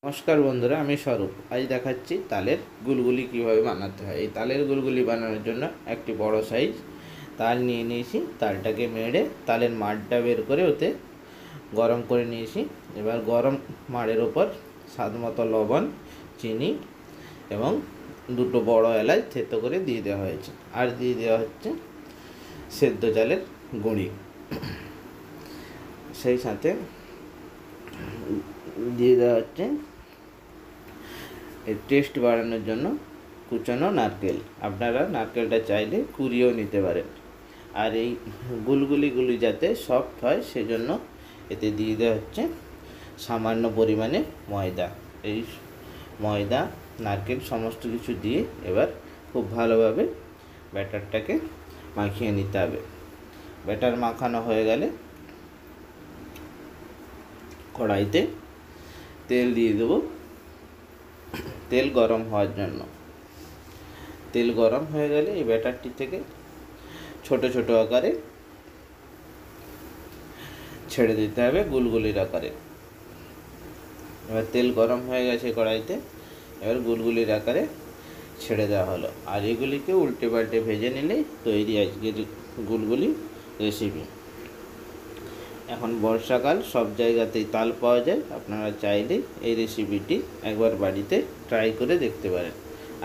নমস্কার বন্ধুরা, আমি স্বরূপ। আজ দেখাচ্ছি তালের গুলগুলি কিভাবে বানাতে হয়। এই তালের গুলগুলি বানানোর জন্য একটি বড় সাইজ তাল নিয়ে নিয়েছি। তালটাকে মেরে তালের মাড়টা বের করে ওতে গরম করে নিয়েছি। এবার গরম মাড়ের ওপর স্বাদ মতো লবণ, চিনি এবং দুটো বড় এলাচ থেতো করে দিয়ে দেওয়া হয়েছে। আর দিয়ে দেওয়া হচ্ছে সেদ্ধ চালের গুঁড়ি। সেই সাথে দিয়ে দেওয়া হচ্ছে এর টেস্ট বাড়ানোর জন্য কুচানো নারকেল। আপনারা নারকেলটা চাইলে কুড়িয়েও নিতে পারেন। আর এই গুলগুলিগুলি যাতে সফট হয় সেজন্য এতে দিয়ে দেওয়া হচ্ছে সামান্য পরিমাণে ময়দা। এই ময়দা, নারকেল সমস্ত কিছু দিয়ে এবার খুব ভালোভাবে ব্যাটারটাকে মাখিয়ে নিতে হবে। ব্যাটার মাখানো হয়ে গেলে কড়াইতে তেল দিয়ে দেবো তেল গরম হওয়ার জন্য। তেল গরম হয়ে গেলে এই ব্যাটারটি থেকে ছোট ছোট আকারে ছেড়ে দিতে হবে গুলগুলির আকারে। এবার তেল গরম হয়ে গেছে কড়াইতে, এবার গুলগুলির আকারে ছেড়ে দেওয়া হলো। আর এগুলিকে উল্টে পাল্টে ভেজে নিলেই তৈরি আজকের গুলগুলি রেসিপি। এখন বর্ষাকাল, সব জায়গাতেই তাল পাওয়া যায়। আপনারা চাইলে এই রেসিপিটি একবার বাড়িতে ট্রাই করে দেখতে পারেন।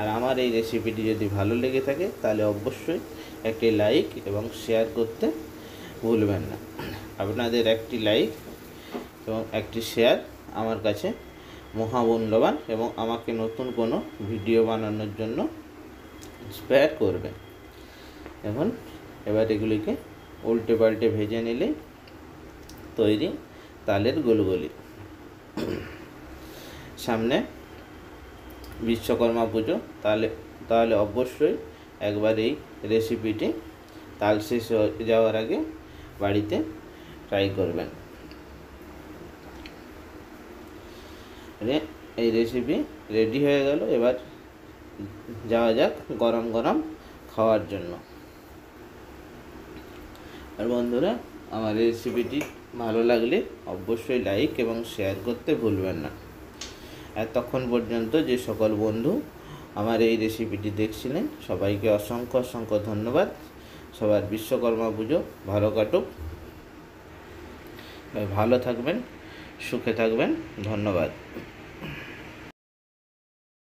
আর আমার এই রেসিপিটি যদি ভালো লেগে থাকে তাহলে অবশ্যই একটি লাইক এবং শেয়ার করতে ভুলবেন না। আপনাদের একটি লাইক এবং একটি শেয়ার আমার কাছে মহামূল্যবান এবং আমাকে নতুন কোনো ভিডিও বানানোর জন্য ইন্সপায়ার করবে। এবার এগুলিকে উল্টে পাল্টে ভেজে নিলে তৈরি তালের গুলগুলি। সামনে বিশ্বকর্মা পুজো, তাহলে অবশ্যই একবার এই রেসিপিটি তাল শেষ হয়ে যাওয়ার আগে বাড়িতে ট্রাই করবেন। এই রেসিপি রেডি হয়ে গেল। এবার যাওয়া যাক গরম গরম খাওয়ার জন্য। আর বন্ধুরা, আমার রেসিপিটি ভালো লাগলে অবশ্যই লাইক এবং শেয়ার করতে ভুলবেন না। এতক্ষণ পর্যন্ত যে সকল বন্ধু আমার এই রেসিপিটি দেখছিলেন সবাইকে অসংখ্য অসংখ্য ধন্যবাদ। সবার বিশ্বকর্মা পুজো ভালো কাটুক। ভালো থাকবেন, সুখে থাকবেন। ধন্যবাদ।